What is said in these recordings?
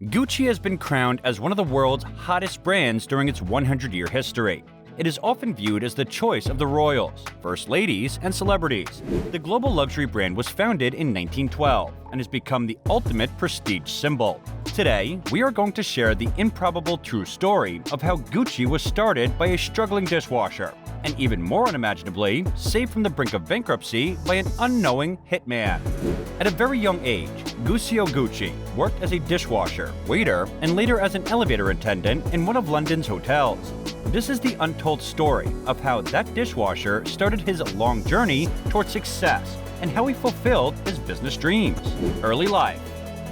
Gucci has been crowned as one of the world's hottest brands during its 100-year history. It is often viewed as the choice of the royals, first ladies, and celebrities. The global luxury brand was founded in 1912 and has become the ultimate prestige symbol. Today, we are going to share the improbable true story of how Gucci was started by a struggling dishwasher, and even more unimaginably, saved from the brink of bankruptcy by an unknowing hitman. At a very young age, Guccio Gucci worked as a dishwasher, waiter, and later as an elevator attendant in one of London's hotels. This is the untold story of how that dishwasher started his long journey toward success and how he fulfilled his business dreams. Early life.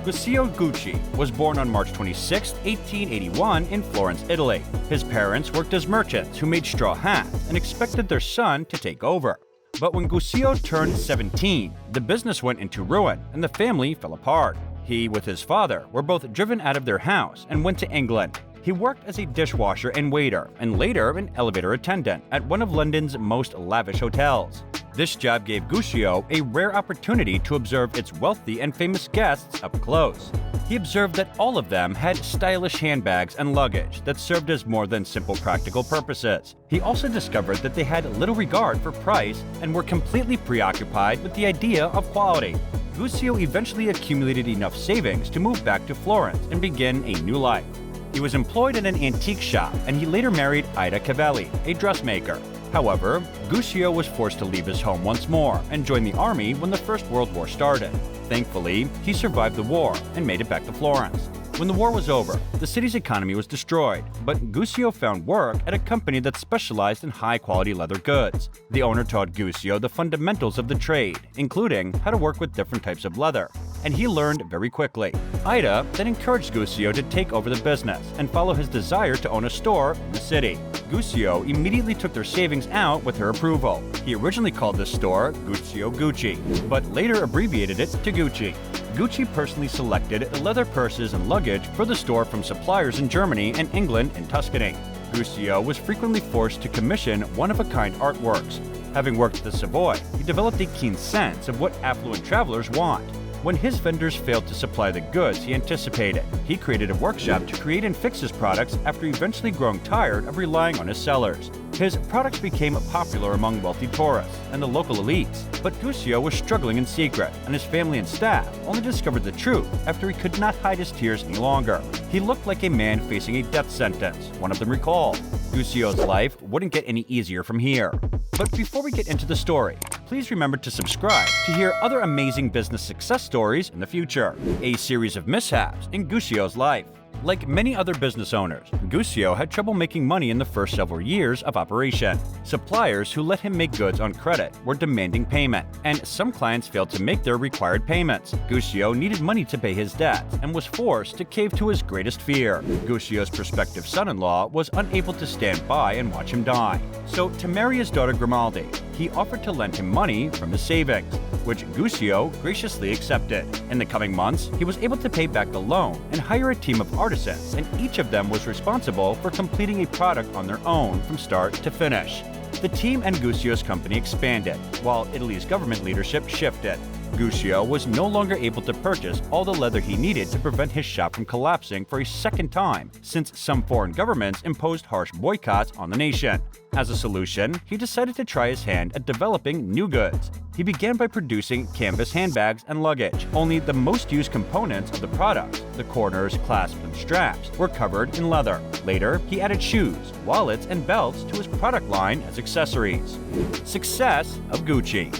Guccio Gucci was born on March 26, 1881 in Florence, Italy. His parents worked as merchants who made straw hats and expected their son to take over. But when Guccio turned 17, the business went into ruin and the family fell apart. He, with his father, were both driven out of their house and went to England. He worked as a dishwasher and waiter, and later an elevator attendant at one of London's most lavish hotels. This job gave Guccio a rare opportunity to observe its wealthy and famous guests up close. He observed that all of them had stylish handbags and luggage that served as more than simple practical purposes. He also discovered that they had little regard for price and were completely preoccupied with the idea of quality. Guccio eventually accumulated enough savings to move back to Florence and begin a new life. He was employed in an antique shop, and he later married Ida Cavalli, a dressmaker. However, Guccio was forced to leave his home once more and join the army when the First World War started. Thankfully, he survived the war and made it back to Florence. When the war was over, the city's economy was destroyed, but Guccio found work at a company that specialized in high-quality leather goods. The owner taught Guccio the fundamentals of the trade, including how to work with different types of leather, and he learned very quickly. Ida then encouraged Guccio to take over the business and follow his desire to own a store in the city. Guccio immediately took their savings out with her approval. He originally called this store Guccio Gucci, but later abbreviated it to Gucci. Gucci personally selected leather purses and luggage for the store from suppliers in Germany and England and Tuscany. Guccio was frequently forced to commission one-of-a-kind artworks. Having worked at the Savoy, he developed a keen sense of what affluent travelers want. When his vendors failed to supply the goods he anticipated, he created a workshop to create and fix his products after eventually growing tired of relying on his sellers. His products became popular among wealthy tourists and the local elites, but Guccio was struggling in secret, and his family and staff only discovered the truth after he could not hide his tears any longer. He looked like a man facing a death sentence, one of them recalled. Guccio's life wouldn't get any easier from here. But before we get into the story, please remember to subscribe to hear other amazing business success stories in the future. A series of mishaps in Guccio's life. Like many other business owners, Guccio had trouble making money in the first several years of operation. Suppliers who let him make goods on credit were demanding payment, and some clients failed to make their required payments. Guccio needed money to pay his debts and was forced to cave to his greatest fear. Guccio's prospective son-in-law was unable to stand by and watch him die. So, to marry his daughter Grimaldi, he offered to lend him money from his savings, which Guccio graciously accepted. In the coming months, he was able to pay back the loan and hire a team of artisans, and each of them was responsible for completing a product on their own from start to finish. The team and Guccio's company expanded, while Italy's government leadership shifted. Guccio was no longer able to purchase all the leather he needed to prevent his shop from collapsing for a second time, since some foreign governments imposed harsh boycotts on the nation. As a solution, he decided to try his hand at developing new goods. He began by producing canvas handbags and luggage. Only the most used components of the products, the corners, clasps, and straps, were covered in leather. Later, he added shoes, wallets, and belts to his product line as accessories. Success of Gucci.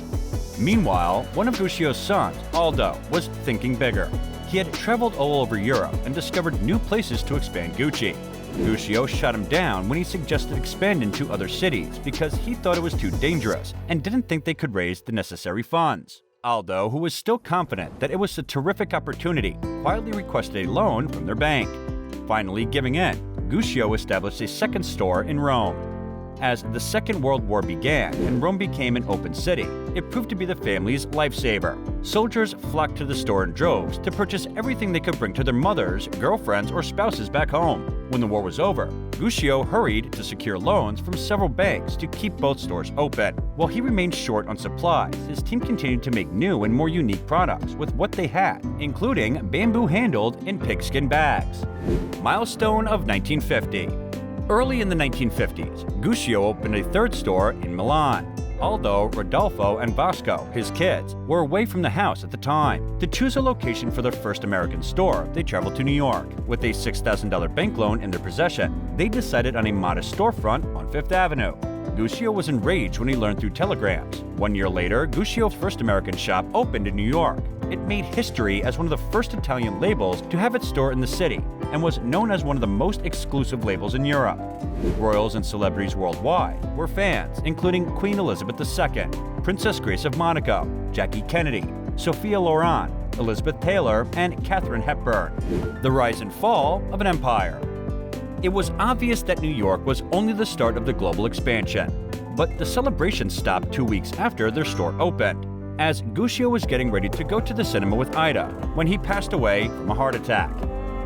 Meanwhile, one of Guccio's sons, Aldo, was thinking bigger. He had traveled all over Europe and discovered new places to expand Gucci. Guccio shut him down when he suggested expanding to other cities because he thought it was too dangerous and didn't think they could raise the necessary funds. Aldo, who was still confident that it was a terrific opportunity, quietly requested a loan from their bank. Finally giving in, Guccio established a second store in Rome. As the Second World War began and Rome became an open city, it proved to be the family's lifesaver. Soldiers flocked to the store in droves to purchase everything they could bring to their mothers, girlfriends, or spouses back home. When the war was over, Guccio hurried to secure loans from several banks to keep both stores open. While he remained short on supplies, his team continued to make new and more unique products with what they had, including bamboo-handled and pigskin bags. Milestone of 1950. Early in the 1950s, Guccio opened a third store in Milan. Aldo, Rodolfo, and Vasco, his kids, were away from the house at the time. To choose a location for their first American store, they traveled to New York. With a $6,000 bank loan in their possession, they decided on a modest storefront on Fifth Avenue. Guccio was enraged when he learned through telegrams. 1 year later, Guccio's first American shop opened in New York. It made history as one of the first Italian labels to have its store in the city and was known as one of the most exclusive labels in Europe. Royals and celebrities worldwide were fans, including Queen Elizabeth II, Princess Grace of Monaco, Jackie Kennedy, Sophia Loren, Elizabeth Taylor, and Katharine Hepburn. The rise and fall of an empire. It was obvious that New York was only the start of the global expansion, but the celebration stopped 2 weeks after their store opened, as Guccio was getting ready to go to the cinema with Ida when he passed away from a heart attack.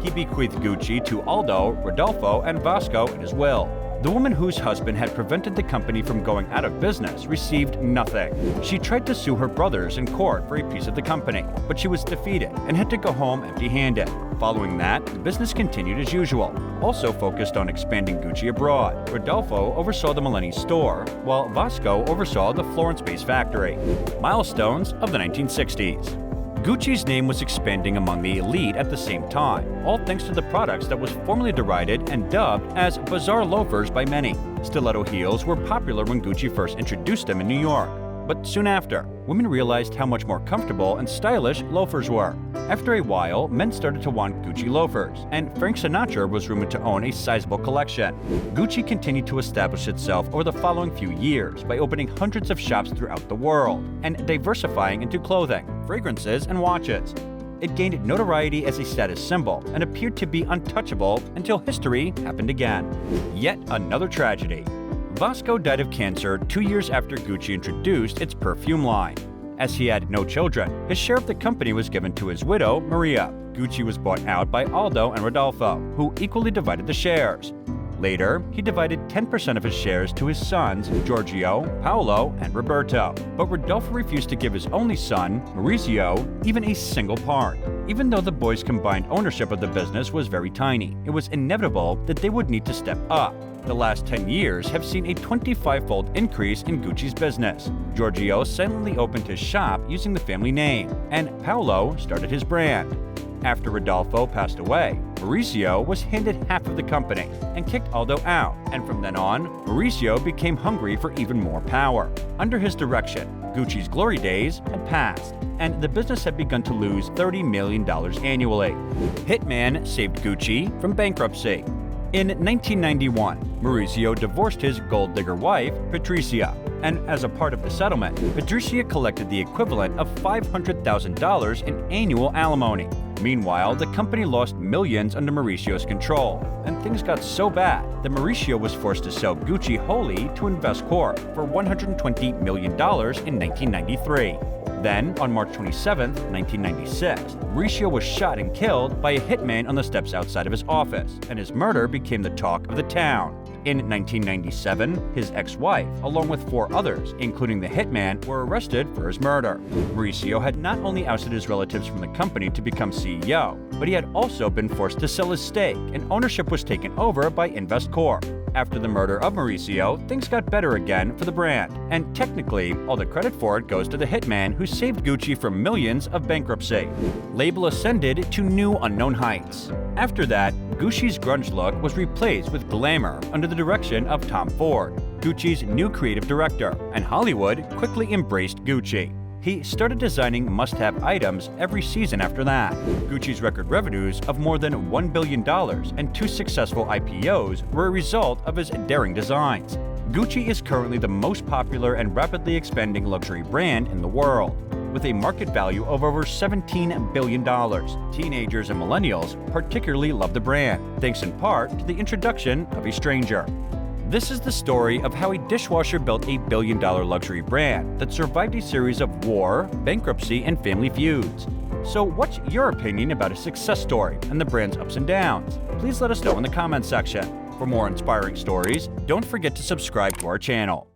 He bequeathed Gucci to Aldo, Rodolfo, and Vasco in his will. The woman whose husband had prevented the company from going out of business received nothing. She tried to sue her brothers in court for a piece of the company, but she was defeated and had to go home empty-handed. Following that, the business continued as usual, also focused on expanding Gucci abroad. Rodolfo oversaw the Milanese store, while Vasco oversaw the Florence-based factory. Milestones of the 1960s. Gucci's name was expanding among the elite at the same time, all thanks to the products that was formerly derided and dubbed as bizarre loafers by many. Stiletto heels were popular when Gucci first introduced them in New York, but soon after, women realized how much more comfortable and stylish loafers were. After a while, men started to want Gucci loafers, and Frank Sinatra was rumored to own a sizable collection. Gucci continued to establish itself over the following few years by opening hundreds of shops throughout the world and diversifying into clothing, fragrances, and watches. It gained notoriety as a status symbol and appeared to be untouchable until history happened again. Yet another tragedy. Vasco died of cancer 2 years after Gucci introduced its perfume line. As he had no children, his share of the company was given to his widow, Maria. Gucci was bought out by Aldo and Rodolfo, who equally divided the shares. Later, he divided 10% of his shares to his sons, Giorgio, Paolo, and Roberto. But Rodolfo refused to give his only son, Maurizio, even a single part. Even though the boys' combined ownership of the business was very tiny, it was inevitable that they would need to step up. The last 10 years have seen a 25-fold increase in Gucci's business. Giorgio silently opened his shop using the family name, and Paolo started his brand. After Rodolfo passed away, Maurizio was handed half of the company and kicked Aldo out, and from then on, Maurizio became hungry for even more power. Under his direction, Gucci's glory days had passed, and the business had begun to lose $30 million annually. Hitman saved Gucci from bankruptcy. In 1991, Maurizio divorced his gold digger wife, Patricia, and as a part of the settlement, Patricia collected the equivalent of $500,000 in annual alimony. Meanwhile, the company lost millions under Mauricio's control, and things got so bad that Mauricio was forced to sell Gucci wholly to Investcorp for $120 million in 1993. Then, on March 27, 1996, Mauricio was shot and killed by a hitman on the steps outside of his office, and his murder became the talk of the town. In 1997, his ex-wife, along with 4 others, including the hitman, were arrested for his murder. Mauricio had not only ousted his relatives from the company to become CEO, but he had also been forced to sell his stake, and ownership was taken over by Investcorp. After the murder of Mauricio, things got better again for the brand, and technically, all the credit for it goes to the hitman who saved Gucci from millions of bankruptcy. Label ascended to new unknown heights. After that, Gucci's grunge look was replaced with glamour under the direction of Tom Ford, Gucci's new creative director, and Hollywood quickly embraced Gucci. He started designing must-have items every season after that. Gucci's record revenues of more than $1 billion and 2 successful IPOs were a result of his daring designs. Gucci is currently the most popular and rapidly expanding luxury brand in the world, with a market value of over $17 billion. Teenagers and millennials particularly love the brand, thanks in part to the introduction of a stranger. This is the story of how a dishwasher built a billion-dollar luxury brand that survived a series of war, bankruptcy, and family feuds. So what's your opinion about a success story and the brand's ups and downs? Please let us know in the comments section. For more inspiring stories, don't forget to subscribe to our channel.